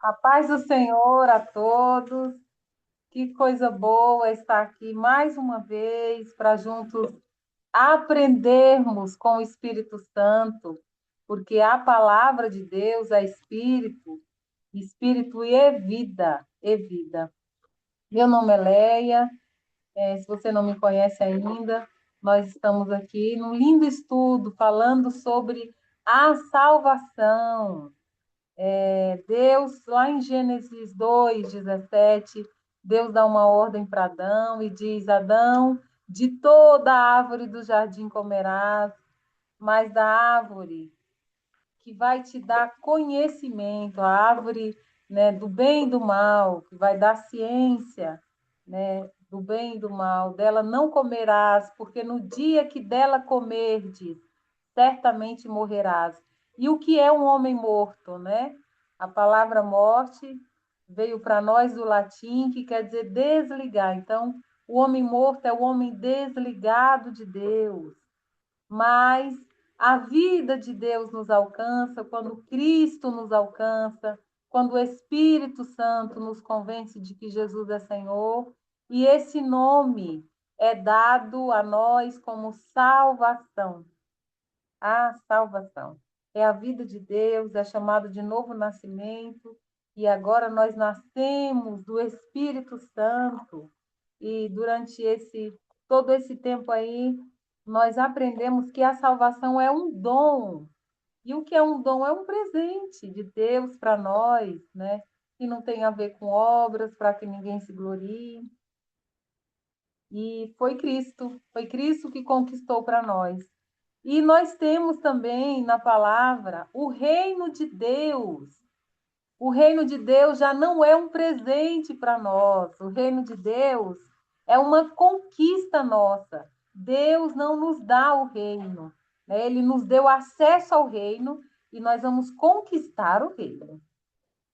A paz do Senhor a todos. Que coisa boa estar aqui mais uma vez para juntos aprendermos com o Espírito Santo, porque a palavra de Deus é espírito, espírito e vida, e vida. Meu nome é Leia, se você não me conhece ainda, nós estamos aqui num lindo estudo falando sobre a salvação. Deus, lá em Gênesis 2:17, Deus dá uma ordem para Adão e diz: Adão, de toda a árvore do jardim comerás, mas da árvore que vai te dar conhecimento, a árvore, né, do bem e do mal, que vai dar ciência, né, do bem e do mal, dela não comerás, porque no dia que dela comerdes, certamente morrerás. E o que é um homem morto, né? A palavra morte veio para nós do latim, que quer dizer desligar. Então, o homem morto é o homem desligado de Deus. Mas a vida de Deus nos alcança quando Cristo nos alcança, quando o Espírito Santo nos convence de que Jesus é Senhor, e esse nome é dado a nós como salvação. A salvação é a vida de Deus, é chamado de novo nascimento, e agora nós nascemos do Espírito Santo. E durante todo esse tempo aí, nós aprendemos que a salvação é um dom. E o que é um dom? É um presente de Deus para nós, né? Que não tem a ver com obras, para que ninguém se glorie. E foi Cristo que conquistou para nós. E nós temos também na palavra o reino de Deus. O reino de Deus já não é um presente para nós. O reino de Deus é uma conquista nossa. Deus não nos dá o reino, né? Ele nos deu acesso ao reino e nós vamos conquistar o reino.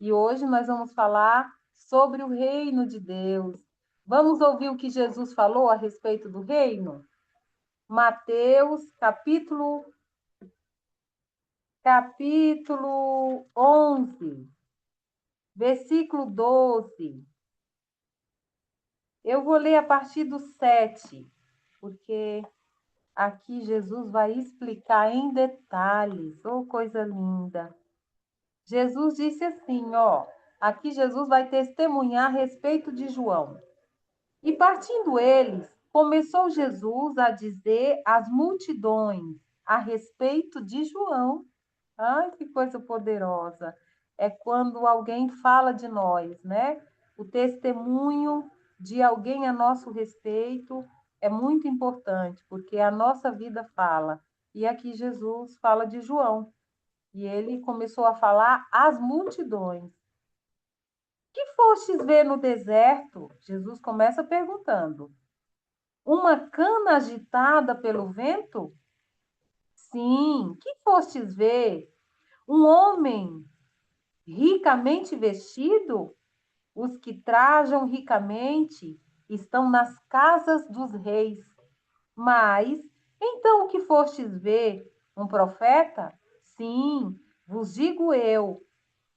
E hoje nós vamos falar sobre o reino de Deus. Vamos ouvir o que Jesus falou a respeito do reino? Mateus, capítulo 11, versículo 12. Eu vou ler a partir do 7, porque aqui Jesus vai explicar em detalhes. Oh, coisa linda. Jesus disse assim, ó, aqui Jesus vai testemunhar a respeito de João. E partindo eles, começou Jesus a dizer às multidões a respeito de João. Ai, que coisa poderosa. É quando alguém fala de nós, né? O testemunho de alguém a nosso respeito é muito importante, porque a nossa vida fala. E aqui Jesus fala de João. E ele começou a falar às multidões. Que fostes ver no deserto? Jesus começa perguntando. Uma cana agitada pelo vento? Sim. Que fostes ver? Um homem ricamente vestido? Os que trajam ricamente estão nas casas dos reis. Mas, então o que fostes ver? Um profeta? Sim, vos digo eu,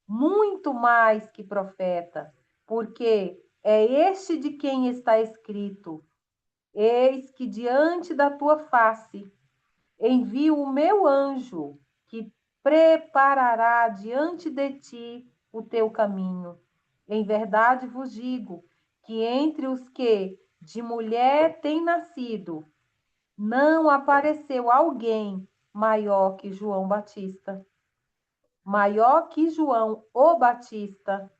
muito mais que profeta, porque é este de quem está escrito: Eis que diante da tua face envio o meu anjo, que preparará diante de ti o teu caminho. Em verdade vos digo que entre os que de mulher têm nascido, não apareceu alguém maior que João Batista. Maior que João o Batista.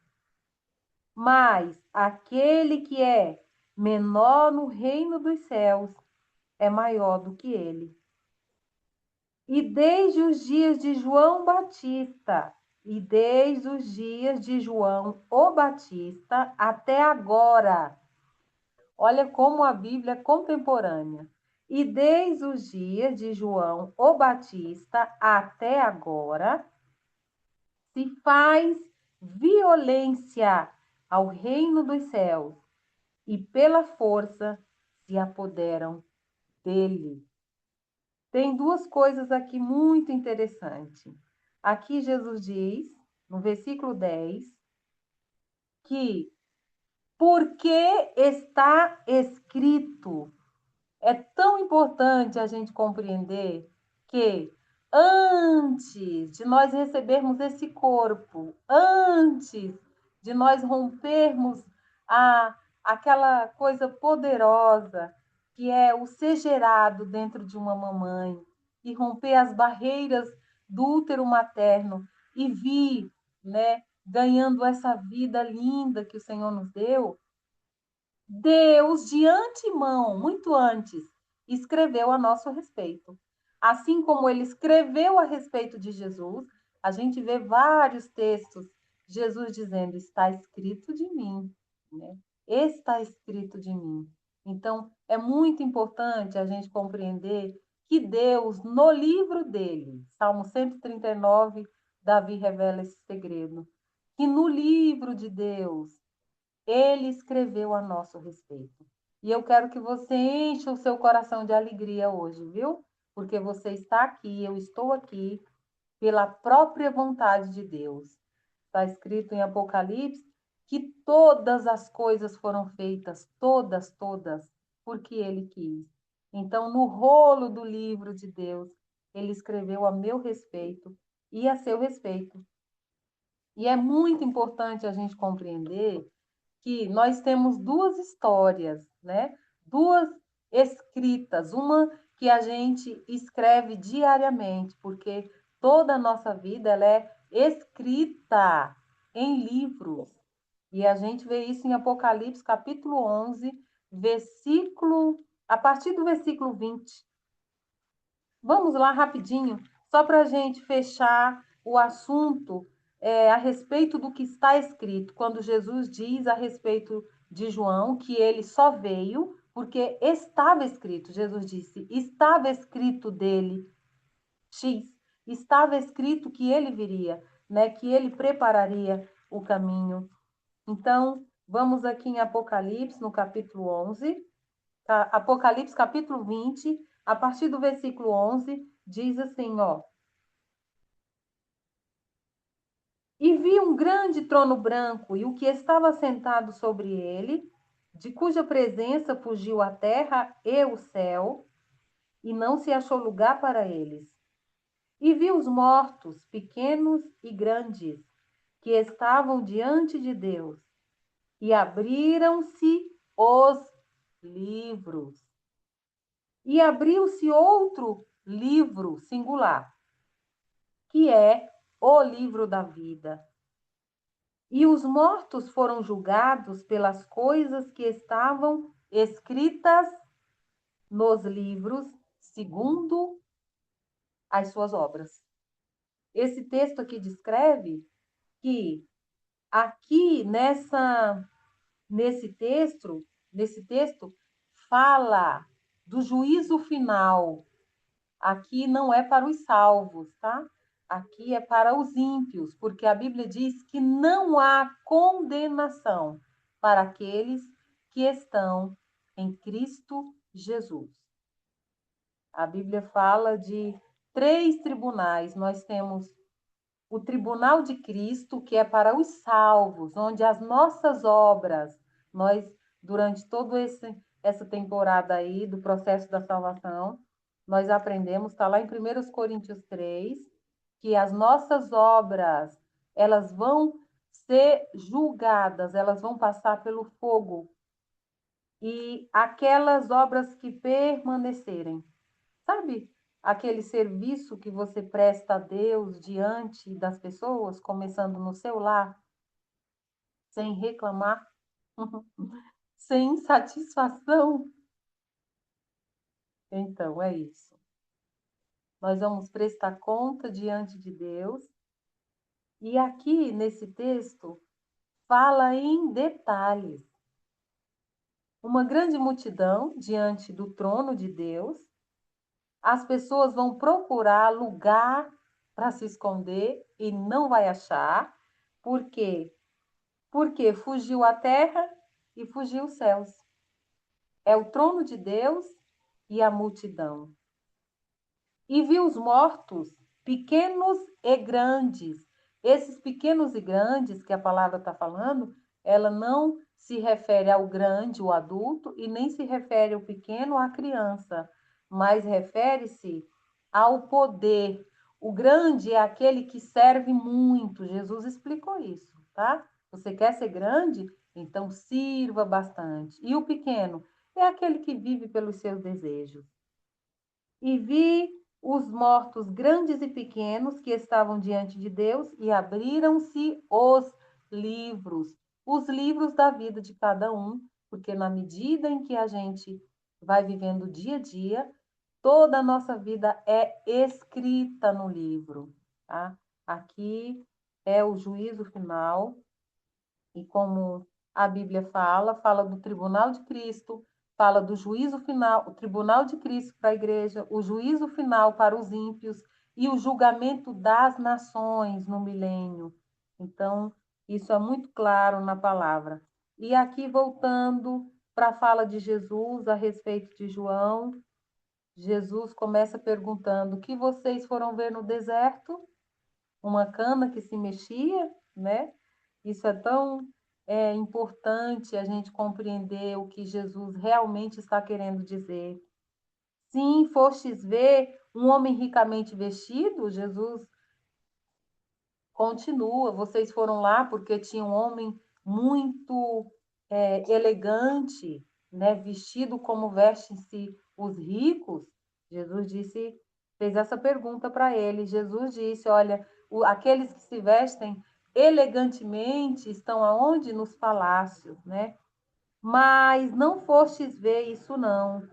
Mas aquele que é menor no reino dos céus é maior do que ele. E desde os dias de João Batista, e desde os dias de João o Batista até agora. Olha como a Bíblia é contemporânea. E desde os dias de João o Batista até agora, se faz violência ao reino dos céus, e pela força se apoderam dele. Tem duas coisas aqui muito interessantes. Aqui Jesus diz, no versículo 10, que porque está escrito. É tão importante a gente compreender que antes de nós recebermos esse corpo, antes de nós rompermos aquela coisa poderosa que é o ser gerado dentro de uma mamãe e romper as barreiras do útero materno e vir, né, ganhando essa vida linda que o Senhor nos deu, Deus, de antemão, muito antes, escreveu a nosso respeito. Assim como ele escreveu a respeito de Jesus, a gente vê vários textos, Jesus dizendo: está escrito de mim, né? Está escrito de mim. Então, é muito importante a gente compreender que Deus, no livro dele, Salmo 139, Davi revela esse segredo, que no livro de Deus, ele escreveu a nosso respeito. E eu quero que você encha o seu coração de alegria hoje, viu? Porque você está aqui, eu estou aqui, pela própria vontade de Deus. Está escrito em Apocalipse que todas as coisas foram feitas, todas, todas, porque Ele quis. Então, no rolo do livro de Deus, Ele escreveu a meu respeito e a seu respeito. E é muito importante a gente compreender que nós temos duas histórias, né? Duas escritas, uma que a gente escreve diariamente, porque toda a nossa vida ela é escrita em livros. E a gente vê isso em Apocalipse, capítulo 11, a partir do versículo 20. Vamos lá rapidinho, só para a gente fechar o assunto a respeito do que está escrito, quando Jesus diz a respeito de João que ele só veio porque estava escrito. Jesus disse: estava escrito dele X, estava escrito que ele viria, né? Que ele prepararia o caminho. Então, vamos aqui em Apocalipse, no capítulo 11. Apocalipse capítulo 20, a partir do versículo 11, diz assim, ó: E vi um grande trono branco e o que estava sentado sobre ele, de cuja presença fugiu a terra e o céu, e não se achou lugar para eles. E vi os mortos, pequenos e grandes, que estavam diante de Deus, e abriram-se os livros. E abriu-se outro livro singular, que é o livro da vida. E os mortos foram julgados pelas coisas que estavam escritas nos livros, segundo as suas obras. Esse texto aqui descreve que aqui nesse texto fala do juízo final. Aqui não é para os salvos, tá? Aqui é para os ímpios, porque a Bíblia diz que não há condenação para aqueles que estão em Cristo Jesus. A Bíblia fala de 3 tribunais. Nós temos o tribunal de Cristo, que é para os salvos, onde as nossas obras, nós, durante toda essa temporada aí do processo da salvação, nós aprendemos, está lá em 1 Coríntios 3, que as nossas obras, elas vão ser julgadas, elas vão passar pelo fogo. E aquelas obras que permanecerem, sabe? Aquele serviço que você presta a Deus diante das pessoas, começando no seu lar, sem reclamar, sem insatisfação. Então, é isso. Nós vamos prestar conta diante de Deus. E aqui, nesse texto, fala em detalhes. Uma grande multidão diante do trono de Deus. As pessoas vão procurar lugar para se esconder e não vai achar. Por quê? Porque fugiu a terra e fugiu os céus. É o trono de Deus e a multidão. E viu os mortos, pequenos e grandes. Esses pequenos e grandes que a palavra está falando ela não se refere ao grande, o adulto, e nem se refere ao pequeno, à criança, mas refere-se ao poder. O grande é aquele que serve muito. Jesus explicou isso, tá? Você quer ser grande? Então sirva bastante. E o pequeno é aquele que vive pelos seus desejos. E vi os mortos grandes e pequenos que estavam diante de Deus, e abriram-se os livros da vida de cada um, porque na medida em que a gente vai vivendo dia a dia, toda a nossa vida é escrita no livro, tá? Aqui é o juízo final, e como a Bíblia fala, fala do tribunal de Cristo, fala do juízo final, o tribunal de Cristo para a igreja, o juízo final para os ímpios e o julgamento das nações no milênio. Então, isso é muito claro na palavra. E aqui, voltando para a fala de Jesus a respeito de João, Jesus começa perguntando: o que vocês foram ver no deserto? Uma cana que se mexia, né? Isso é tão importante a gente compreender o que Jesus realmente está querendo dizer. Sim, fostes ver um homem ricamente vestido? Jesus continua. Vocês foram lá porque tinha um homem muito elegante, né? Vestido como vestem-se os ricos. Jesus disse, fez essa pergunta para ele. Jesus disse: olha, aqueles que se vestem elegantemente estão aonde? Nos palácios, né? Mas não fostes ver isso, não.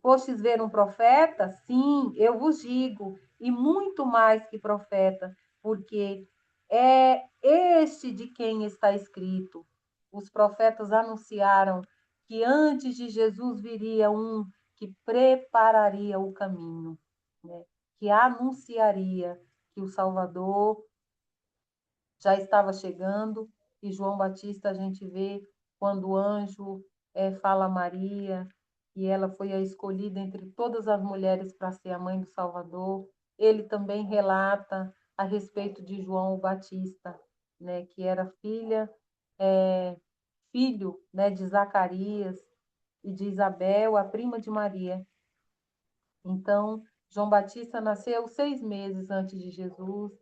Fostes ver um profeta? Sim, eu vos digo, e muito mais que profeta, porque é este de quem está escrito. Os profetas anunciaram que antes de Jesus viria um que prepararia o caminho, né? Que anunciaria que o Salvador já estava chegando, e João Batista a gente vê quando o anjo fala a Maria, e ela foi a escolhida entre todas as mulheres para ser a mãe do Salvador. Ele também relata a respeito de João Batista, né, que era filho, né, de Zacarias e de Isabel, a prima de Maria. Então, João Batista nasceu 6 meses antes de Jesus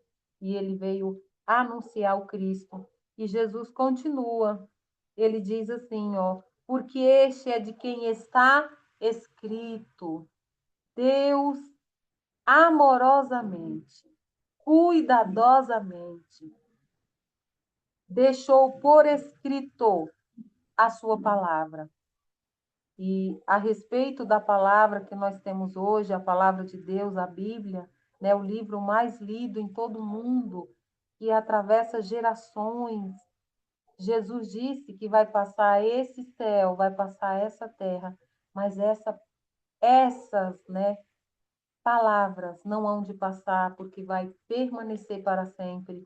e ele veio anunciar o Cristo. E Jesus continua. Ele diz assim, ó, porque este é de quem está escrito. Deus amorosamente, cuidadosamente, deixou por escrito a sua palavra. E a respeito da palavra que nós temos hoje, a palavra de Deus, a Bíblia, né, o livro mais lido em todo o mundo, que atravessa gerações. Jesus disse que vai passar esse céu, vai passar essa terra, mas essas, né, palavras não hão de passar, porque vai permanecer para sempre.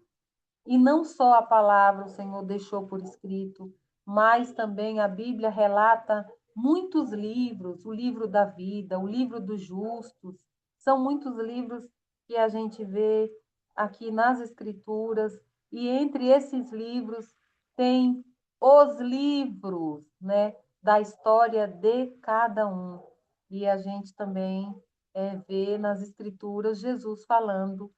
E não só a palavra o Senhor deixou por escrito, mas também a Bíblia relata muitos livros, o livro da vida, o livro dos justos. São muitos livros que a gente vê aqui nas Escrituras, e entre esses livros tem os livros, né, da história de cada um. E a gente também vê nas Escrituras Jesus falando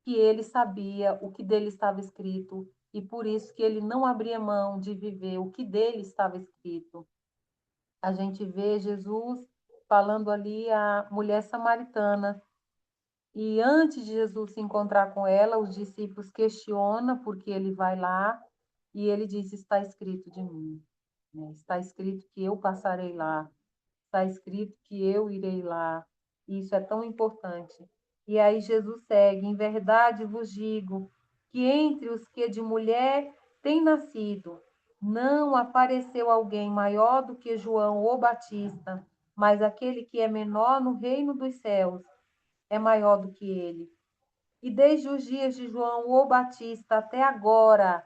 que ele sabia o que dele estava escrito e por isso que ele não abria mão de viver o que dele estava escrito. A gente vê Jesus falando ali à mulher samaritana, e antes de Jesus se encontrar com ela, os discípulos questionam porque ele vai lá e ele diz: está escrito de mim, né? Está escrito que eu passarei lá, está escrito que eu irei lá. Isso é tão importante. E aí Jesus segue: em verdade vos digo que entre os que de mulher têm nascido, não apareceu alguém maior do que João o Batista, mas aquele que é menor no reino dos céus é maior do que ele. E desde os dias de João o Batista até agora,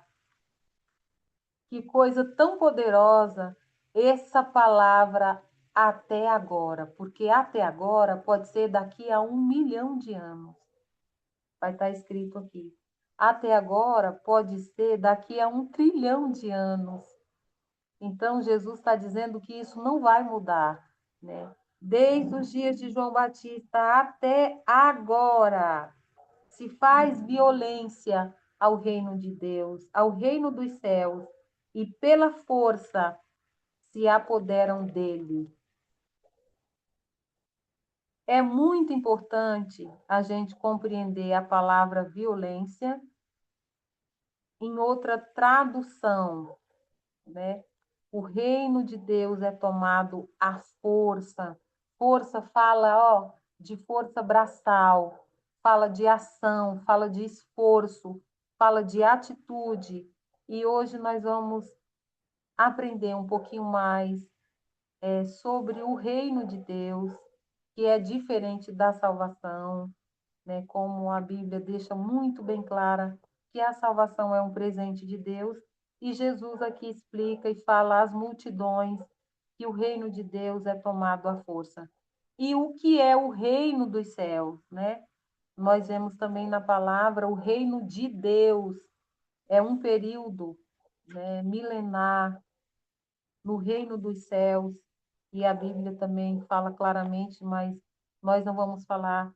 que coisa tão poderosa essa palavra até agora, porque até agora pode ser daqui a 1 milhão de anos. Vai estar escrito aqui. até agora pode ser daqui a 1 trilhão de anos. Então, Jesus está dizendo que isso não vai mudar, né? Desde os dias de João Batista até agora, se faz violência ao reino de Deus, ao reino dos céus, e pela força se apoderam dele. É muito importante a gente compreender a palavra violência em outra tradução, né? O reino de Deus é tomado à força. Força fala, ó, de força braçal, fala de ação, fala de esforço, fala de atitude. E hoje nós vamos aprender um pouquinho mais sobre o reino de Deus, que é diferente da salvação, né? Como a Bíblia deixa muito bem clara que a salvação é um presente de Deus, e Jesus aqui explica e fala às multidões que o reino de Deus é tomado à força. E o que é o reino dos céus, né? Nós vemos também na palavra o reino de Deus, é um período, né, milenar no reino dos céus, e a Bíblia também fala claramente, mas nós não vamos falar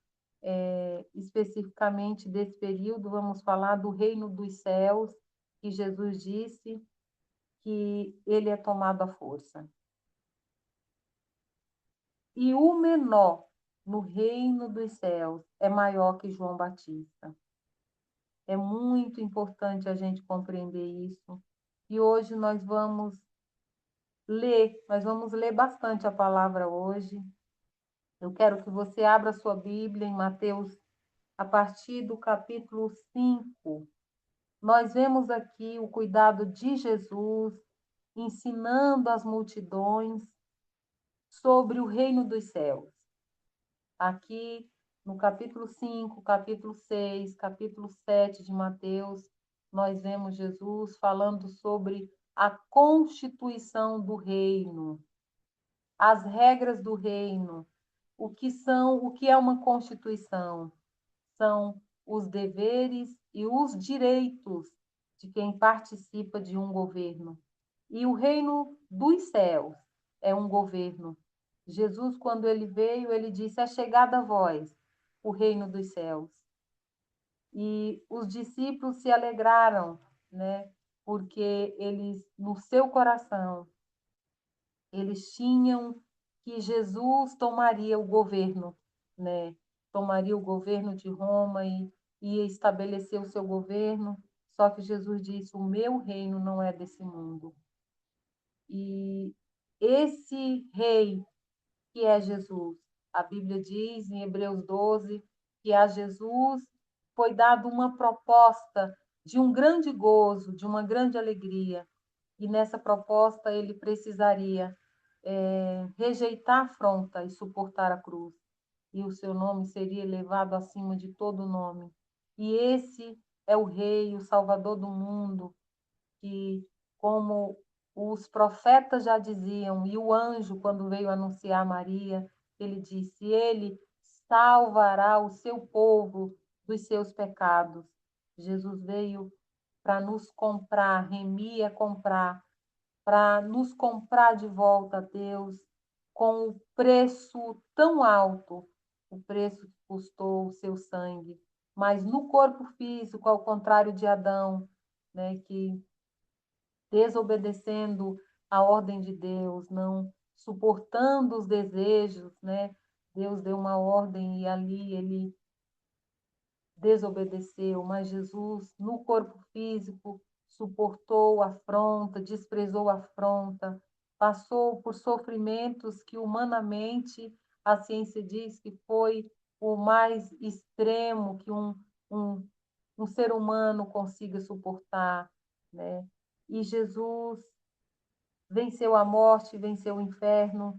especificamente desse período, vamos falar do reino dos céus, que Jesus disse que ele é tomado à força. E o menor no reino dos céus é maior que João Batista. É muito importante a gente compreender isso. E hoje nós vamos ler bastante a palavra hoje. Eu quero que você abra sua Bíblia em Mateus, a partir do capítulo 5. Nós vemos aqui o cuidado de Jesus ensinando as multidões sobre o reino dos céus. Aqui no capítulo 5, capítulo 6, capítulo 7 de Mateus, nós vemos Jesus falando sobre a constituição do reino, as regras do reino, o que é uma constituição? São os deveres e os direitos de quem participa de um governo. E o reino dos céus é um governo. Jesus, quando ele veio, ele disse: é chegada a vós o reino dos céus. E os discípulos se alegraram, né? Porque eles, no seu coração, eles tinham que Jesus tomaria o governo, né? Tomaria o governo de Roma e ia estabelecer o seu governo. Só que Jesus disse: o meu reino não é desse mundo. E esse rei que é Jesus, a Bíblia diz em Hebreus 12 que a Jesus foi dado uma proposta de um grande gozo, de uma grande alegria. E nessa proposta ele precisaria rejeitar a afronta e suportar a cruz. E o seu nome seria elevado acima de todo nome. E esse é o Rei, o Salvador do mundo, que, como os profetas já diziam, e o anjo, quando veio anunciar a Maria, ele disse: ele salvará o seu povo dos seus pecados. Jesus veio para nos comprar, remir é comprar, para nos comprar de volta a Deus com o preço tão alto, o preço que custou o seu sangue. Mas no corpo físico, ao contrário de Adão, né, que desobedecendo a ordem de Deus, não suportando os desejos, né? Deus deu uma ordem e ali ele desobedeceu, mas Jesus, no corpo físico, suportou a afronta, desprezou a afronta, passou por sofrimentos que humanamente a ciência diz que foi o mais extremo que um ser humano consiga suportar, né? E Jesus venceu a morte, venceu o inferno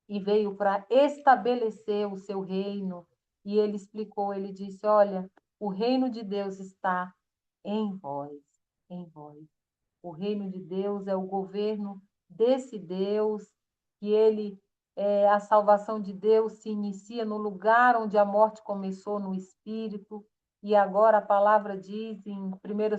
e veio para estabelecer o seu reino. E ele explicou, ele disse: olha, o reino de Deus está em vós, em vós. O reino de Deus é o governo desse Deus, que a salvação de Deus se inicia no lugar onde a morte começou, no espírito. E agora a palavra diz em 1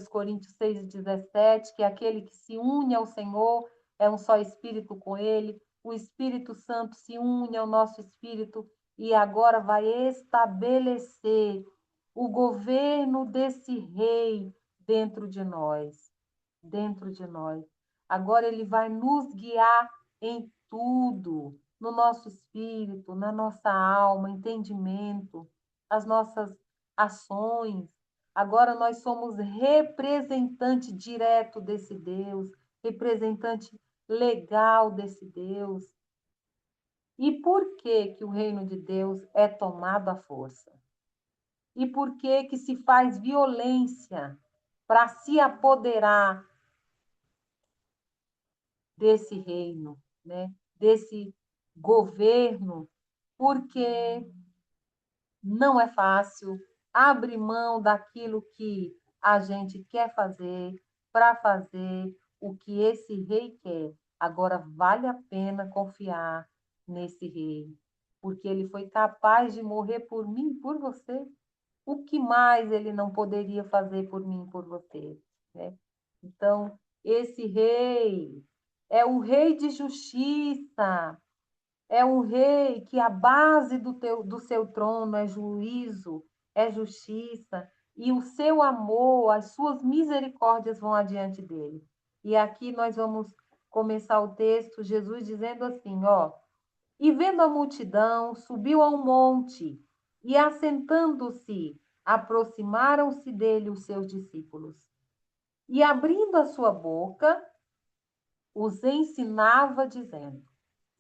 Coríntios 6,17, que aquele que se une ao Senhor é um só espírito com ele, o Espírito Santo se une ao nosso espírito e agora vai estabelecer o governo desse rei dentro de nós, dentro de nós. Agora ele vai nos guiar em tudo, no nosso espírito, na nossa alma, entendimento, as nossas ações. Agora nós somos representante direto desse Deus, representante legal desse Deus. E por que que o reino de Deus é tomado à força? E por que que se faz violência para se apoderar desse reino, né? Desse governo? Porque não é fácil abrir mão daquilo que a gente quer fazer para fazer o que esse rei quer. Agora, vale a pena confiar nesse rei, porque ele foi capaz de morrer por mim e por você. O que mais ele não poderia fazer por mim e por você, né? Então, esse rei é o rei de justiça, é um rei que a base do seu trono é juízo, é justiça, e o seu amor, as suas misericórdias vão adiante dele. E aqui nós vamos começar o texto, Jesus dizendo assim, ó, e vendo a multidão, subiu a um monte, e assentando-se, aproximaram-se dele os seus discípulos. E abrindo a sua boca, os ensinava, dizendo,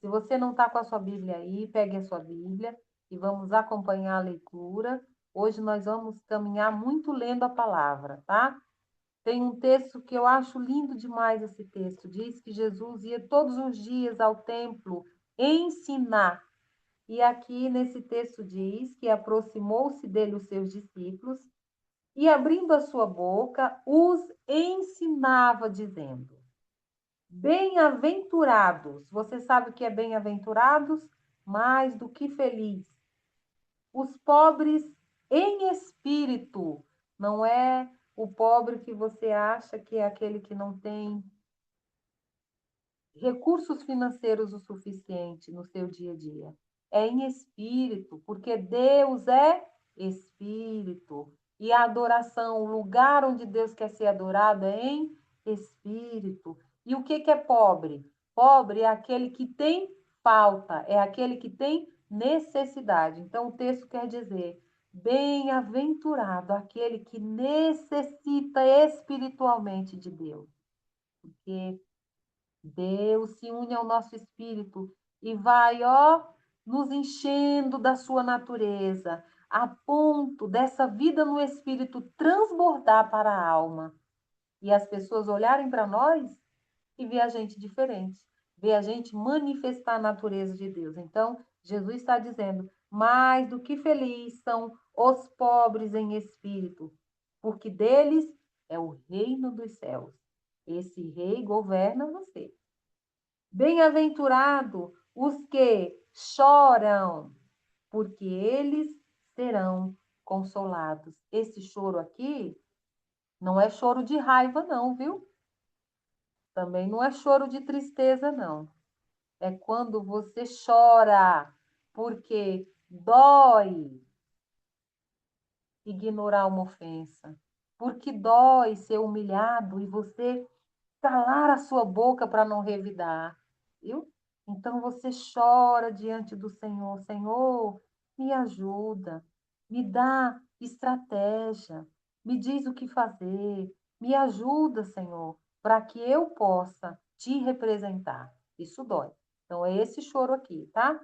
se você não está com a sua Bíblia aí, pegue a sua Bíblia e vamos acompanhar a leitura. Hoje nós vamos caminhar muito lendo a palavra, tá? Tem um texto que eu acho lindo demais esse texto. Diz que Jesus ia todos os dias ao templo ensinar. E aqui nesse texto diz que aproximou-se dele os seus discípulos e abrindo a sua boca, os ensinava, dizendo: bem-aventurados. Você sabe o que é bem-aventurados? Mais do que feliz. Os pobres em espírito. Não é o pobre que você acha que é aquele que não tem recursos financeiros o suficiente no seu dia a dia. É em espírito, porque Deus é espírito. E a adoração, o lugar onde Deus quer ser adorado é em espírito. E o que é pobre? Pobre é aquele que tem falta, é aquele que tem necessidade. Então, o texto quer dizer: bem-aventurado aquele que necessita espiritualmente de Deus. Porque Deus se une ao nosso espírito e vai, ó, nos enchendo da sua natureza, a ponto dessa vida no espírito transbordar para a alma. E as pessoas olharem para nós e ver a gente diferente, ver a gente manifestar a natureza de Deus. Então, Jesus está dizendo: mais do que felizes são os pobres em espírito, porque deles é o reino dos céus. Esse rei governa você. Bem-aventurado os que choram, porque eles serão consolados. Esse choro aqui não é choro de raiva, não, viu? Também não é choro de tristeza, não. É quando você chora, porque dói ignorar uma ofensa, porque dói ser humilhado e você calar a sua boca para não revidar, viu? Então você chora diante do Senhor, Senhor, me ajuda, me dá estratégia, me diz o que fazer, me ajuda, Senhor, para que eu possa te representar. Isso dói. Então é esse choro aqui, tá?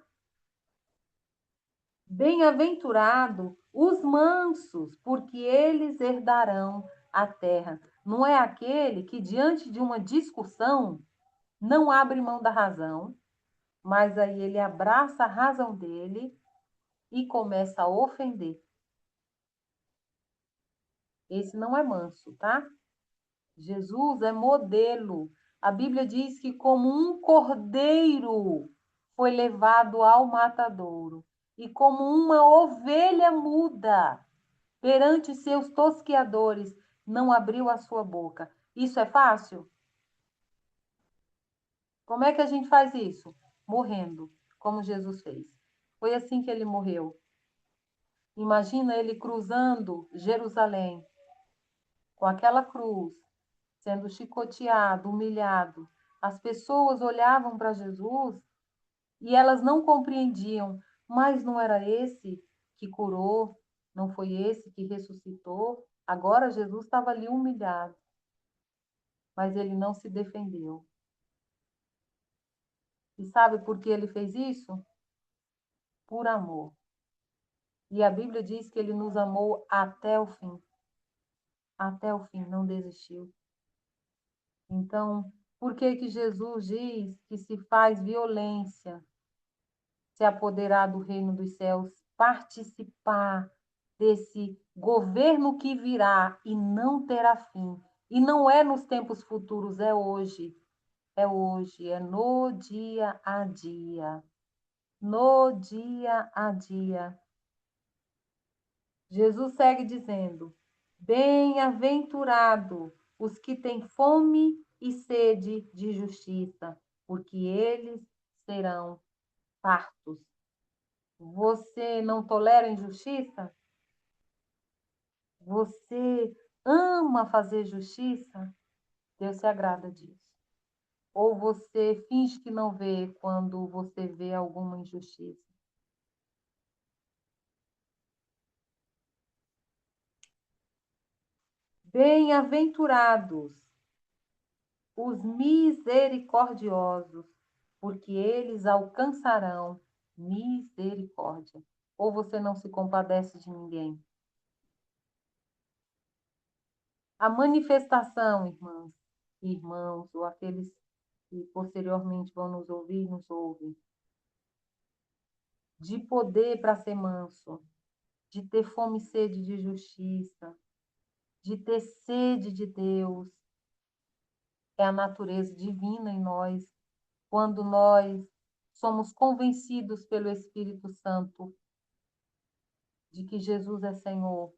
Bem-aventurado os mansos, porque eles herdarão a terra. Não é aquele que, diante de uma discussão, não abre mão da razão, mas aí ele abraça a razão dele e começa a ofender. Esse não é manso, tá? Jesus é modelo. A Bíblia diz que, como um cordeiro, foi levado ao matadouro, e como uma ovelha muda perante seus tosquiadores, não abriu a sua boca. Isso é fácil? Como é que a gente faz isso? Morrendo, como Jesus fez. Foi assim que ele morreu. Imagina ele cruzando Jerusalém, com aquela cruz, sendo chicoteado, humilhado. As pessoas olhavam para Jesus e elas não compreendiam, mas não era esse que curou, não foi esse que ressuscitou. Agora Jesus estava ali humilhado, mas ele não se defendeu. E sabe por que ele fez isso? Por amor. E a Bíblia diz que ele nos amou até o fim. Até o fim, não desistiu. Então, por que que Jesus diz que se faz violência, se apoderar do reino dos céus, participar desse governo que virá e não terá fim? E não é nos tempos futuros, é hoje. É hoje, é no dia a dia. No dia a dia. Jesus segue dizendo: bem-aventurado os que têm fome e sede de justiça, porque eles serão fartos. Você não tolera injustiça? Você ama fazer justiça? Deus se agrada disso. Ou você finge que não vê quando você vê alguma injustiça? Bem-aventurados os misericordiosos, porque eles alcançarão misericórdia. Ou você não se compadece de ninguém? A manifestação, irmãs e irmãos, ou aqueles que posteriormente vão nos ouvir, nos ouvem, de poder para ser manso, de ter fome e sede de justiça, de ter sede de Deus, é a natureza divina em nós, quando nós somos convencidos pelo Espírito Santo de que Jesus é Senhor.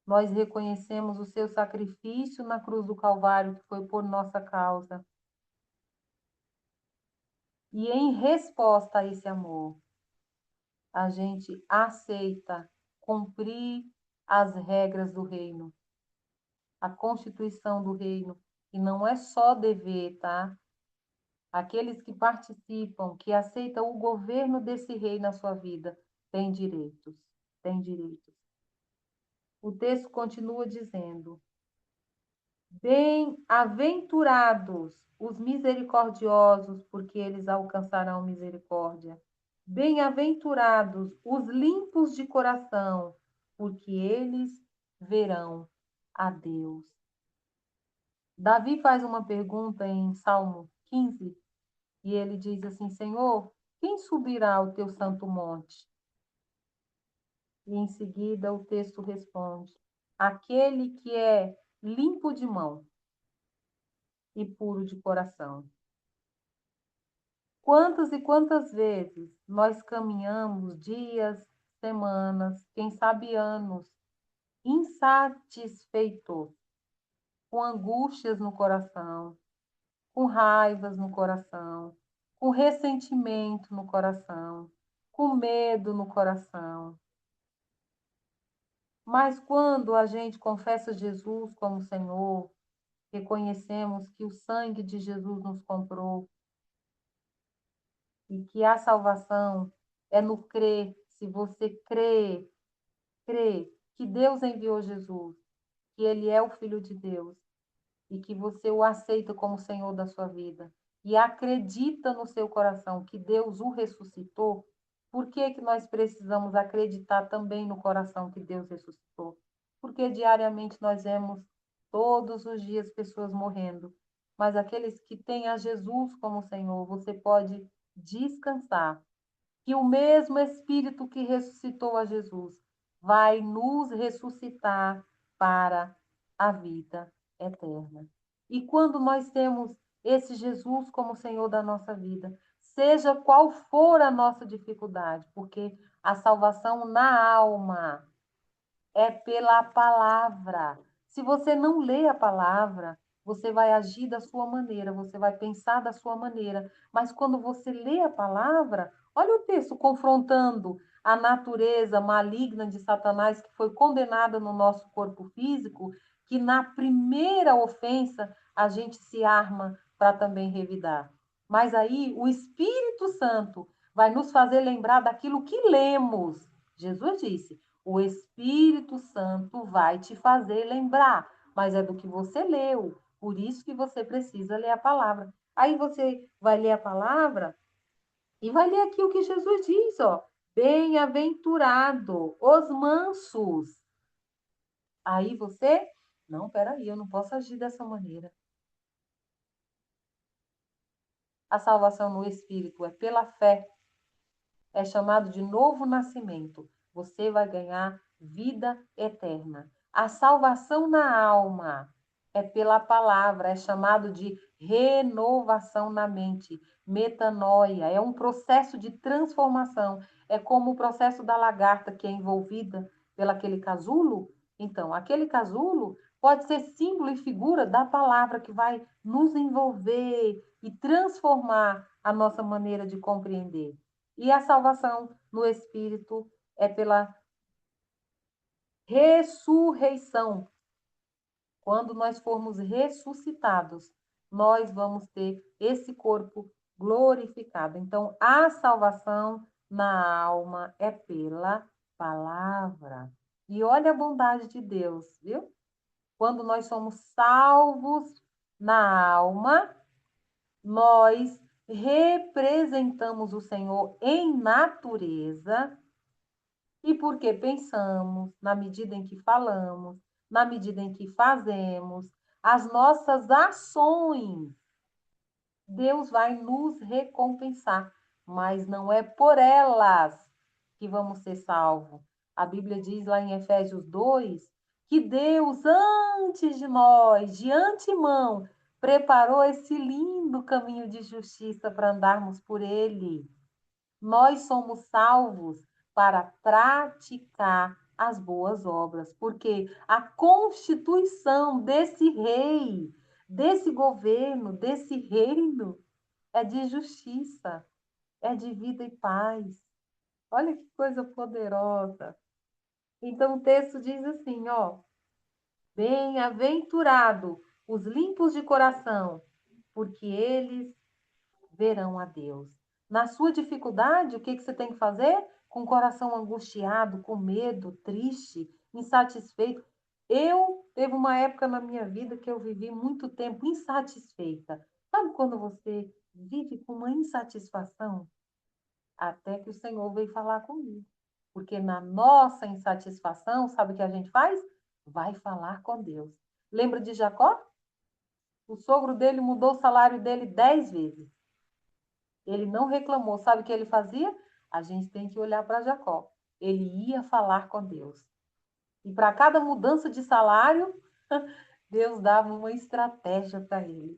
Nós reconhecemos o seu sacrifício na cruz do Calvário, que foi por nossa causa. E em resposta a esse amor, a gente aceita cumprir as regras do reino, a constituição do reino. E não é só dever, tá? Aqueles que participam, que aceitam o governo desse rei na sua vida, têm direitos, têm direitos. O texto continua dizendo: bem-aventurados os misericordiosos, porque eles alcançarão misericórdia. Bem-aventurados os limpos de coração, porque eles verão a Deus. Davi faz uma pergunta em Salmo 15, e ele diz assim: Senhor, quem subirá ao teu santo monte? E em seguida o texto responde: aquele que é limpo de mão e puro de coração. Quantas e quantas vezes nós caminhamos dias, semanas, quem sabe anos, insatisfeitos, com angústias no coração, com raivas no coração, com ressentimento no coração, com medo no coração. Mas quando a gente confessa Jesus como Senhor, reconhecemos que o sangue de Jesus nos comprou e que a salvação é no crer. Se você crê que Deus enviou Jesus, que ele é o Filho de Deus e que você o aceita como Senhor da sua vida e acredita no seu coração que Deus o ressuscitou, por que que nós precisamos acreditar também no coração que Deus ressuscitou? Porque diariamente nós vemos todos os dias pessoas morrendo, mas aqueles que têm a Jesus como Senhor, você pode descansar que o mesmo Espírito que ressuscitou a Jesus vai nos ressuscitar para a vida eterna. E quando nós temos esse Jesus como Senhor da nossa vida, seja qual for a nossa dificuldade, porque a salvação na alma é pela palavra. Se você não lê a palavra, você vai agir da sua maneira, você vai pensar da sua maneira. Mas quando você lê a palavra, olha o texto confrontando a natureza maligna de Satanás que foi condenada no nosso corpo físico, que na primeira ofensa a gente se arma para também revidar. Mas aí o Espírito Santo vai nos fazer lembrar daquilo que lemos. Jesus disse: o Espírito Santo vai te fazer lembrar, mas é do que você leu. Por isso que você precisa ler a palavra. Aí você vai ler a palavra e vai ler aqui o que Jesus diz, ó. Bem-aventurado os mansos. Aí você, não, peraí, eu não posso agir dessa maneira. A salvação no Espírito é pela fé, é chamado de novo nascimento. Você vai ganhar vida eterna. A salvação na alma é pela palavra, é chamado de renovação na mente, metanoia, é um processo de transformação. É como o processo da lagarta que é envolvida pelaquele casulo. Então, aquele casulo pode ser símbolo e figura da palavra que vai nos envolver e transformar a nossa maneira de compreender. E a salvação no Espírito é pela ressurreição. Quando nós formos ressuscitados, nós vamos ter esse corpo glorificado. Então, a salvação na alma é pela palavra. E olha a bondade de Deus, viu? Quando nós somos salvos na alma, nós representamos o Senhor em natureza e porque pensamos, na medida em que falamos, na medida em que fazemos, as nossas ações, Deus vai nos recompensar, mas não é por elas que vamos ser salvos. A Bíblia diz lá em Efésios 2 que Deus, antes de nós, de antemão, preparou esse lindo caminho de justiça para andarmos por ele. Nós somos salvos para praticar as boas obras, porque a constituição desse rei, desse governo, desse reino, é de justiça, é de vida e paz. Olha que coisa poderosa. Então o texto diz assim, ó: bem-aventurado os limpos de coração, porque eles verão a Deus. Na sua dificuldade, o que você tem que fazer? Com o coração angustiado, com medo, triste, insatisfeito. Eu teve uma época na minha vida que eu vivi muito tempo insatisfeita. Sabe quando você vive com uma insatisfação? Até que o Senhor veio falar comigo. Porque na nossa insatisfação, sabe o que a gente faz? Vai falar com Deus. Lembra de Jacó? O sogro dele mudou o salário dele 10 vezes. Ele não reclamou. Sabe o que ele fazia? A gente tem que olhar para Jacó. Ele ia falar com Deus. E para cada mudança de salário, Deus dava uma estratégia para ele.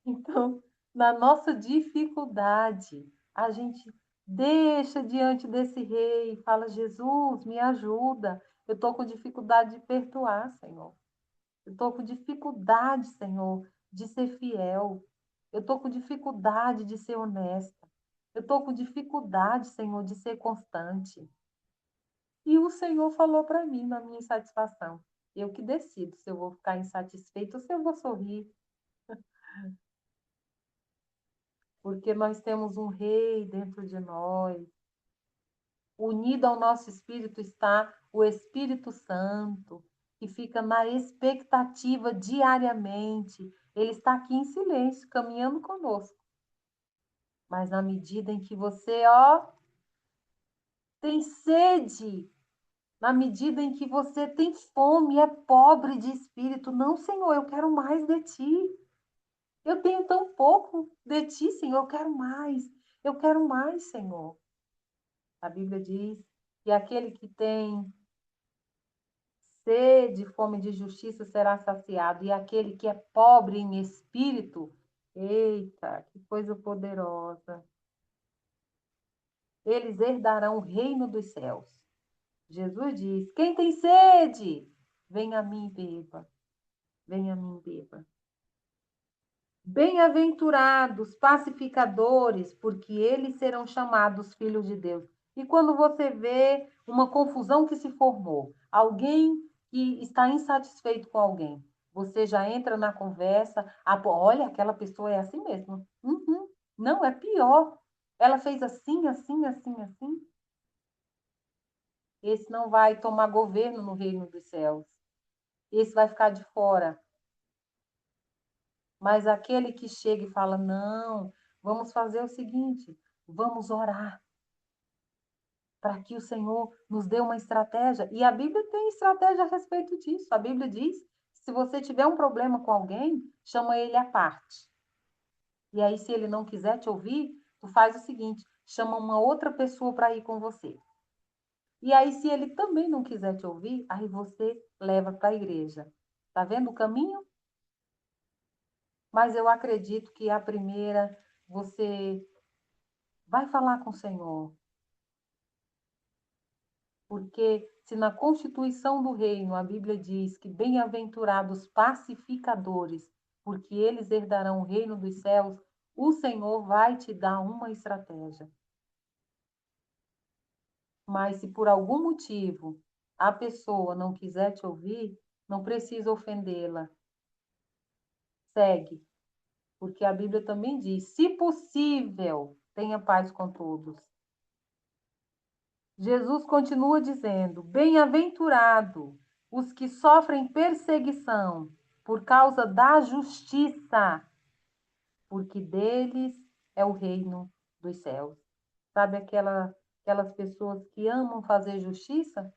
Então, na nossa dificuldade, a gente deixa diante desse rei e fala: Jesus, me ajuda. Eu estou com dificuldade de perdoar, Senhor. Eu estou com dificuldade, Senhor, de ser fiel. Eu estou com dificuldade de ser honesta. Eu estou com dificuldade, Senhor, de ser constante. E o Senhor falou para mim, na minha insatisfação: eu que decido se eu vou ficar insatisfeito ou se eu vou sorrir. Porque nós temos um rei dentro de nós. Unido ao nosso espírito está o Espírito Santo, que fica na expectativa diariamente. Ele está aqui em silêncio, caminhando conosco. Mas na medida em que você, ó, tem sede, na medida em que você tem fome, é pobre de espírito, não, Senhor, eu quero mais de ti. Eu tenho tão pouco de ti, Senhor, eu quero mais. Eu quero mais, Senhor. A Bíblia diz que aquele que tem sede, fome de justiça será saciado, e aquele que é pobre em espírito, eita, que coisa poderosa, eles herdarão o reino dos céus. Jesus diz: quem tem sede, venha a mim e beba. Venha a mim e beba. Bem-aventurados pacificadores, porque eles serão chamados filhos de Deus. E quando você vê uma confusão que se formou, alguém que está insatisfeito com alguém, você já entra na conversa, olha, aquela pessoa é assim mesmo. Uhum. Não, é pior. Ela fez assim, assim, assim, assim. Esse não vai tomar governo no reino dos céus. Esse vai ficar de fora. Mas aquele que chega e fala: não, vamos fazer o seguinte, vamos orar para que o Senhor nos dê uma estratégia. E a Bíblia tem estratégia a respeito disso. A Bíblia diz: se você tiver um problema com alguém, chama ele à parte. E aí, se ele não quiser te ouvir, tu faz o seguinte: chama uma outra pessoa para ir com você. E aí, se ele também não quiser te ouvir, aí você leva para a igreja. Tá vendo o caminho? Mas eu acredito que a primeira você vai falar com o Senhor. Porque se na constituição do reino a Bíblia diz que bem-aventurados pacificadores, porque eles herdarão o reino dos céus, o Senhor vai te dar uma estratégia. Mas se por algum motivo a pessoa não quiser te ouvir, não precisa ofendê-la. Segue, porque a Bíblia também diz: se possível, tenha paz com todos. Jesus continua dizendo: bem-aventurado os que sofrem perseguição por causa da justiça, porque deles é o reino dos céus. Sabe aquelas pessoas que amam fazer justiça?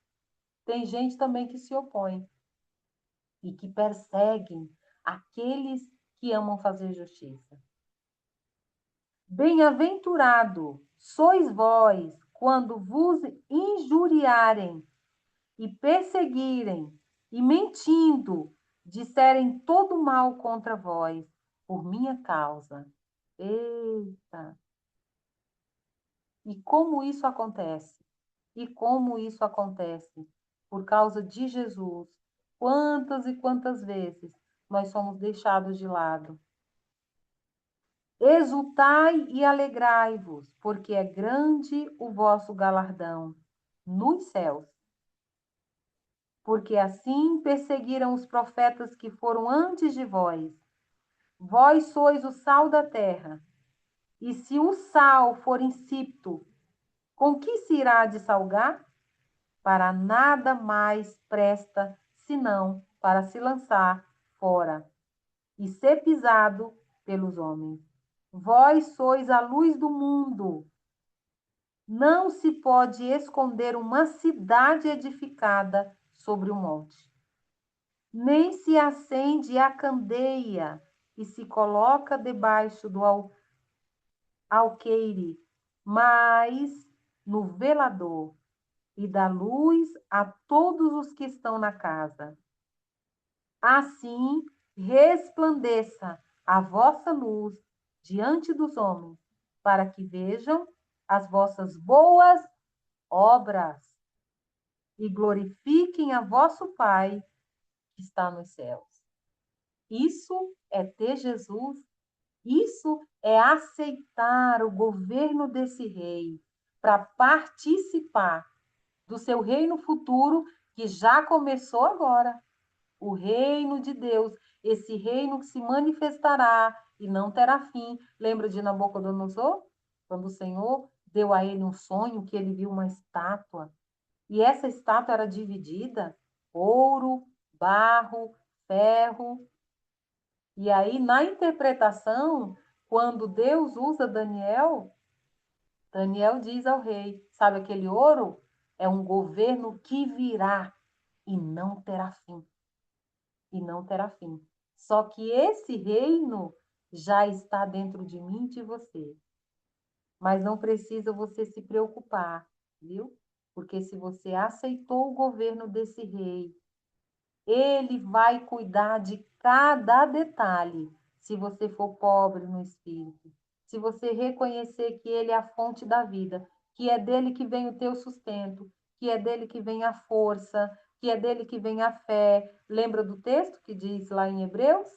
Tem gente também que se opõe e que perseguem aqueles que amam fazer justiça. Bem-aventurado sois vós quando vos injuriarem e perseguirem, e mentindo, disserem todo mal contra vós, por minha causa. Eita! E como isso acontece? E como isso acontece? Por causa de Jesus. Quantas e quantas vezes nós somos deixados de lado? Exultai e alegrai-vos, porque é grande o vosso galardão nos céus. Porque assim perseguiram os profetas que foram antes de vós. Vós sois o sal da terra. E se o sal for insípido, com que se irá de salgar? Para nada mais presta, senão para se lançar fora e ser pisado pelos homens. Vós sois a luz do mundo. Não se pode esconder uma cidade edificada sobre o monte. Nem se acende a candeia e se coloca debaixo do alqueire, mas no velador, e dá luz a todos os que estão na casa. Assim resplandeça a vossa luz diante dos homens, para que vejam as vossas boas obras e glorifiquem a vosso Pai que está nos céus. Isso é ter Jesus, isso é aceitar o governo desse rei para participar do seu reino futuro que já começou agora. O reino de Deus, esse reino que se manifestará e não terá fim. Lembra de Nabucodonosor? Quando o Senhor deu a ele um sonho que ele viu uma estátua. E essa estátua era dividida: ouro, barro, ferro. E aí, na interpretação, quando Deus usa Daniel, Daniel diz ao rei: sabe aquele ouro? É um governo que virá e não terá fim. E não terá fim. Só que esse reino já está dentro de mim e de você. Mas não precisa você se preocupar, viu? Porque se você aceitou o governo desse rei, ele vai cuidar de cada detalhe. Se você for pobre no espírito, se você reconhecer que ele é a fonte da vida, que é dele que vem o teu sustento, que é dele que vem a força, que é dele que vem a fé. Lembra do texto que diz lá em Hebreus?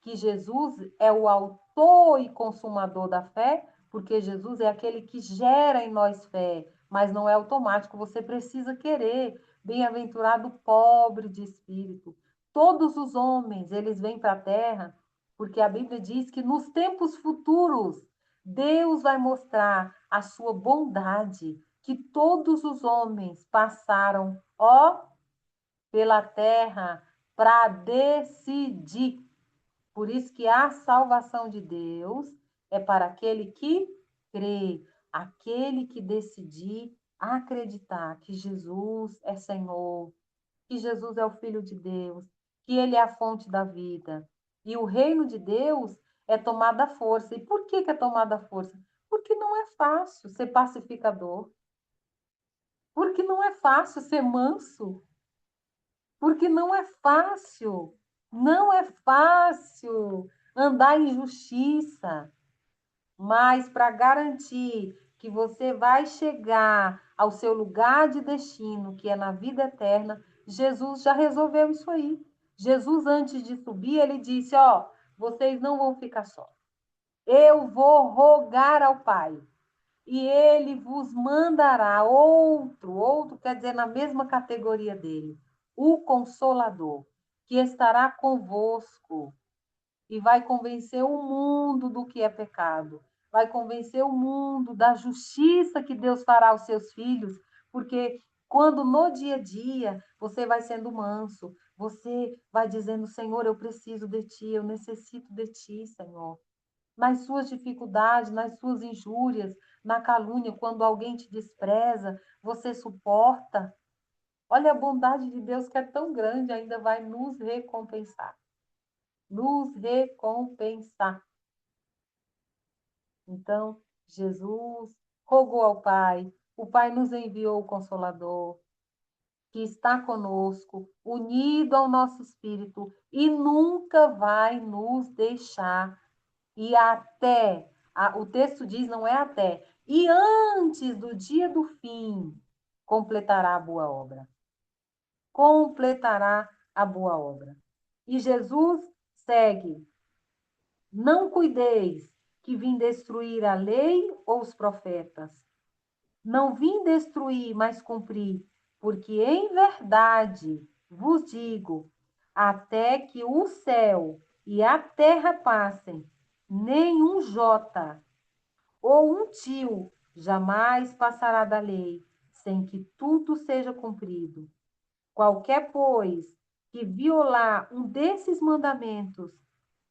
Que Jesus é o autor e consumador da fé, porque Jesus é aquele que gera em nós fé, mas não é automático, você precisa querer. Bem-aventurado o pobre de espírito. Todos os homens, eles vêm para a terra, porque a Bíblia diz que nos tempos futuros, Deus vai mostrar a sua bondade, que todos os homens passaram, ó, pela terra para decidir. Por isso que a salvação de Deus é para aquele que crê, aquele que decidir acreditar que Jesus é Senhor, que Jesus é o Filho de Deus, que Ele é a fonte da vida. E o reino de Deus é tomada força. E por que é tomada força? Porque não é fácil ser pacificador, porque não é fácil ser manso, porque não é fácil andar em justiça, mas para garantir que você vai chegar ao seu lugar de destino, que é na vida eterna, Jesus já resolveu isso aí. Jesus, antes de subir, ele disse: Ó, vocês não vão ficar só. Eu vou rogar ao Pai, e ele vos mandará outro quer dizer, na mesma categoria dele, o Consolador, que estará convosco e vai convencer o mundo do que é pecado, vai convencer o mundo da justiça que Deus fará aos seus filhos, porque quando no dia a dia você vai sendo manso, você vai dizendo: Senhor, eu preciso de ti, eu necessito de ti, Senhor. Nas suas dificuldades, nas suas injúrias, na calúnia, quando alguém te despreza, você suporta. Olha a bondade de Deus que é tão grande, ainda vai nos recompensar. Nos recompensar. Então, Jesus rogou ao Pai, o Pai nos enviou o Consolador, que está conosco, unido ao nosso espírito e nunca vai nos deixar. E até, o texto diz, não é até, e antes do dia do fim, completará a boa obra. Completará a boa obra. E Jesus segue: não cuideis que vim destruir a lei ou os profetas. Não vim destruir, mas cumprir, porque em verdade vos digo, até que o céu e a terra passem, nenhum jota ou um tio jamais passará da lei, sem que tudo seja cumprido. Qualquer, pois, que violar um desses mandamentos,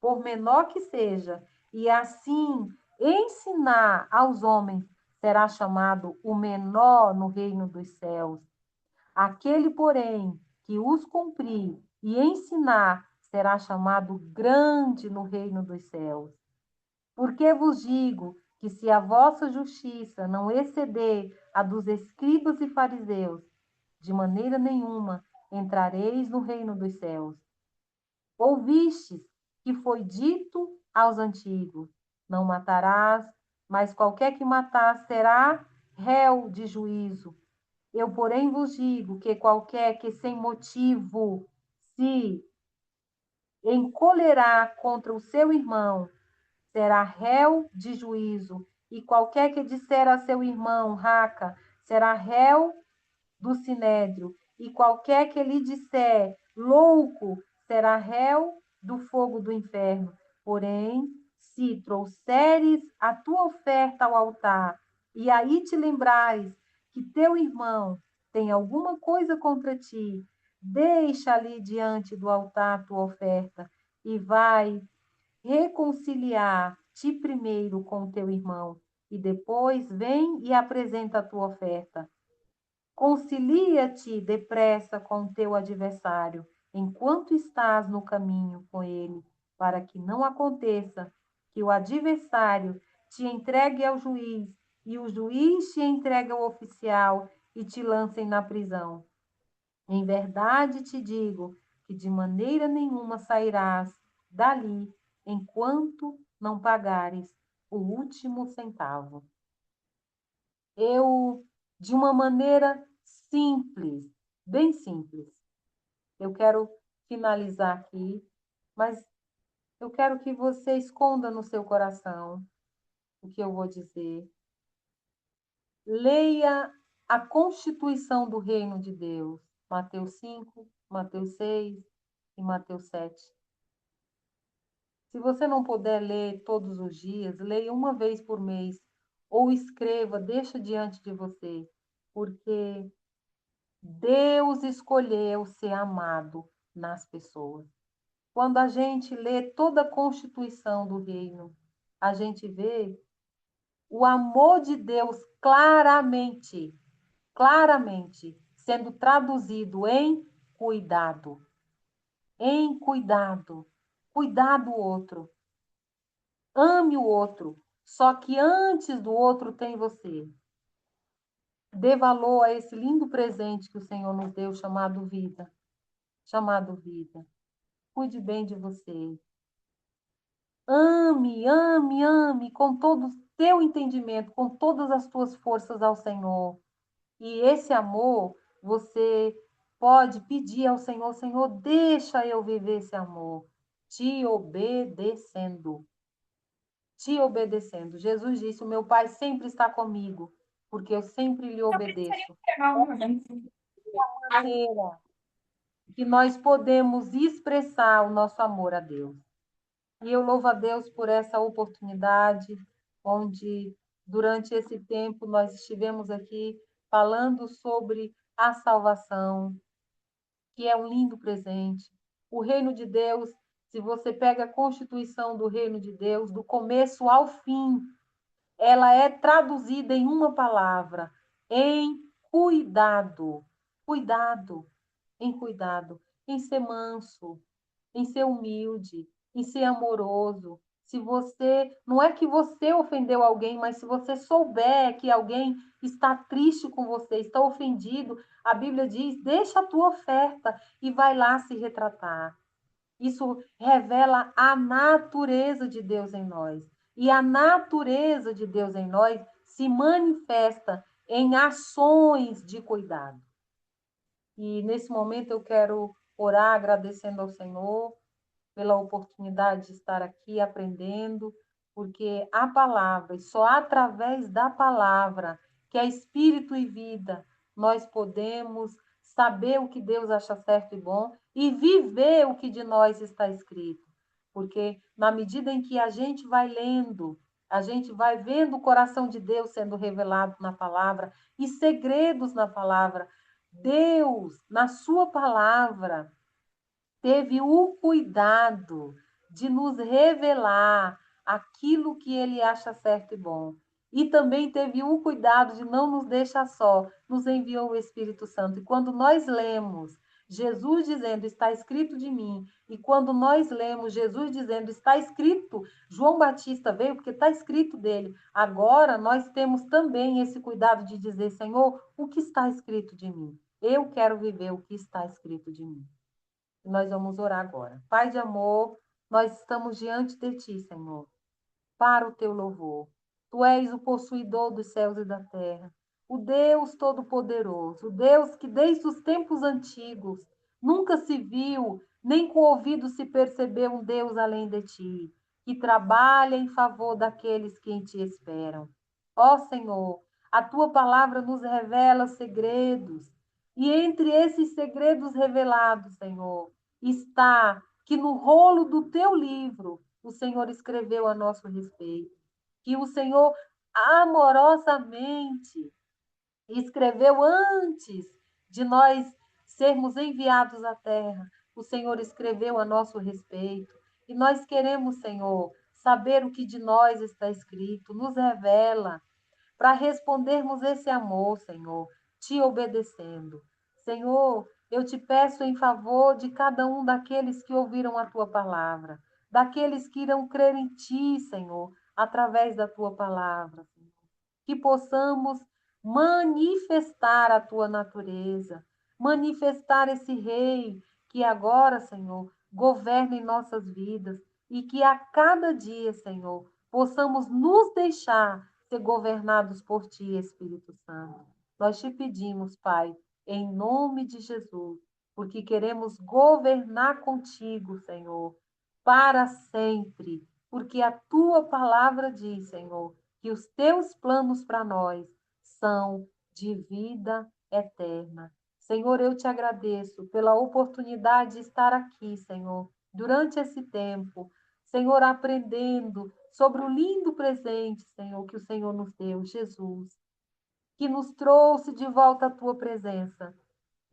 por menor que seja, e assim ensinar aos homens, será chamado o menor no reino dos céus. Aquele, porém, que os cumprir e ensinar, será chamado grande no reino dos céus. Porque vos digo que se a vossa justiça não exceder a dos escribas e fariseus, de maneira nenhuma entrareis no reino dos céus. Ouvistes que foi dito aos antigos: não matarás, mas qualquer que matar será réu de juízo. Eu, porém, vos digo que qualquer que sem motivo se encolerar contra o seu irmão será réu de juízo, e qualquer que disser a seu irmão, raca, será réu do sinédrio, e qualquer que lhe disser louco, será réu do fogo do inferno. Porém, se trouxeres a tua oferta ao altar, e aí te lembrares que teu irmão tem alguma coisa contra ti, deixa ali diante do altar a tua oferta, e vai reconciliar-te primeiro com o teu irmão, e depois vem e apresenta a tua oferta. Concilia-te depressa com o teu adversário, enquanto estás no caminho com ele, para que não aconteça que o adversário te entregue ao juiz, e o juiz te entregue ao oficial, e te lancem na prisão. Em verdade te digo que de maneira nenhuma sairás dali enquanto não pagares o último centavo. Eu, de uma maneira simples, bem simples. Eu quero finalizar aqui, mas eu quero que você esconda no seu coração o que eu vou dizer. Leia a Constituição do Reino de Deus, Mateus 5, Mateus 6 e Mateus 7. Se você não puder ler todos os dias, leia uma vez por mês, ou escreva, deixa diante de você, porque Deus escolheu ser amado nas pessoas. Quando a gente lê toda a Constituição do Reino, a gente vê o amor de Deus claramente, claramente sendo traduzido em cuidado. Em cuidado. Cuidar do outro. Ame o outro. Só que antes do outro tem você. Dê valor a esse lindo presente que o Senhor nos deu, chamado vida. Chamado vida. Cuide bem de você. Ame, ame, ame com todo o teu entendimento, com todas as tuas forças ao Senhor. E esse amor, você pode pedir ao Senhor, Senhor, deixa eu viver esse amor, te obedecendo. Te obedecendo. Jesus disse, o meu Pai sempre está comigo, porque eu sempre lhe obedeço. Maneira que nós podemos expressar o nosso amor a Deus. E eu louvo a Deus por essa oportunidade, onde durante esse tempo nós estivemos aqui falando sobre a salvação, que é um lindo presente. O reino de Deus, se você pega a constituição do reino de Deus, do começo ao fim, ela é traduzida em uma palavra, em cuidado. Cuidado, em cuidado, em ser manso, em ser humilde, em ser amoroso. Se você, não é que você ofendeu alguém, mas se você souber que alguém está triste com você, está ofendido, a Bíblia diz: deixa a tua oferta e vai lá se retratar. Isso revela a natureza de Deus em nós. E a natureza de Deus em nós se manifesta em ações de cuidado. E nesse momento eu quero orar agradecendo ao Senhor pela oportunidade de estar aqui aprendendo, porque a palavra, e só através da palavra, que é espírito e vida, nós podemos saber o que Deus acha certo e bom e viver o que de nós está escrito. Porque na medida em que a gente vai lendo, a gente vai vendo o coração de Deus sendo revelado na palavra e segredos na palavra. Deus, na sua palavra, teve o cuidado de nos revelar aquilo que ele acha certo e bom. E também teve o cuidado de não nos deixar só, nos enviou o Espírito Santo. E quando nós lemos Jesus dizendo, está escrito de mim, e quando nós lemos Jesus dizendo, está escrito, João Batista veio porque está escrito dele. Agora nós temos também esse cuidado de dizer, Senhor, o que está escrito de mim? Eu quero viver o que está escrito de mim. Nós vamos orar agora. Pai de amor, nós estamos diante de Ti, Senhor, para o Teu louvor. Tu és o possuidor dos céus e da terra, o Deus Todo-Poderoso, o Deus que desde os tempos antigos nunca se viu, nem com ouvido se percebeu um Deus além de Ti, que trabalha em favor daqueles que em Ti esperam. Ó Senhor, a Tua palavra nos revela segredos, e entre esses segredos revelados, Senhor, está que no rolo do Teu livro o Senhor escreveu a nosso respeito, que o Senhor amorosamente escreveu antes de nós sermos enviados à terra. O Senhor escreveu a nosso respeito. E nós queremos, Senhor, saber o que de nós está escrito. Nos revela para respondermos esse amor, Senhor, te obedecendo. Senhor, eu te peço em favor de cada um daqueles que ouviram a tua palavra, daqueles que irão crer em ti, Senhor, através da tua palavra, Senhor. Que possamos manifestar a tua natureza, manifestar esse rei que agora, Senhor, governa em nossas vidas e que a cada dia, Senhor, possamos nos deixar ser governados por Ti, Espírito Santo. Nós te pedimos, Pai, em nome de Jesus, porque queremos governar contigo, Senhor, para sempre, porque a tua palavra diz, Senhor, que os teus planos para nós são de vida eterna. Senhor, eu te agradeço pela oportunidade de estar aqui, Senhor, durante esse tempo, Senhor, aprendendo sobre o lindo presente, Senhor, que o Senhor nos deu, Jesus, que nos trouxe de volta à tua presença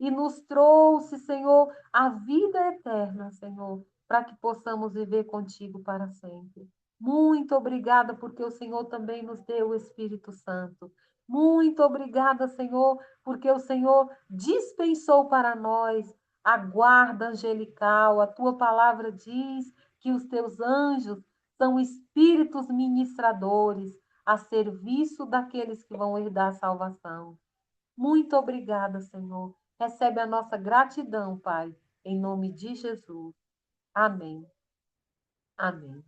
e nos trouxe, Senhor, a vida eterna, Senhor, para que possamos viver contigo para sempre. Muito obrigada, porque o Senhor também nos deu o Espírito Santo. Muito obrigada, Senhor, porque o Senhor dispensou para nós a guarda angelical. A tua palavra diz que os teus anjos são espíritos ministradores a serviço daqueles que vão herdar a salvação. Muito obrigada, Senhor. Recebe a nossa gratidão, Pai, em nome de Jesus. Amém. Amém.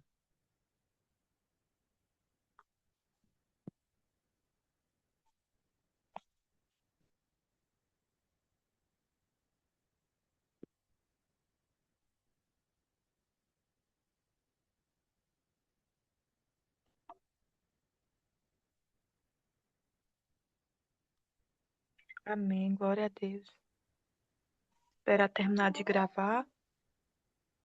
Amém, glória a Deus. Esperar terminar de gravar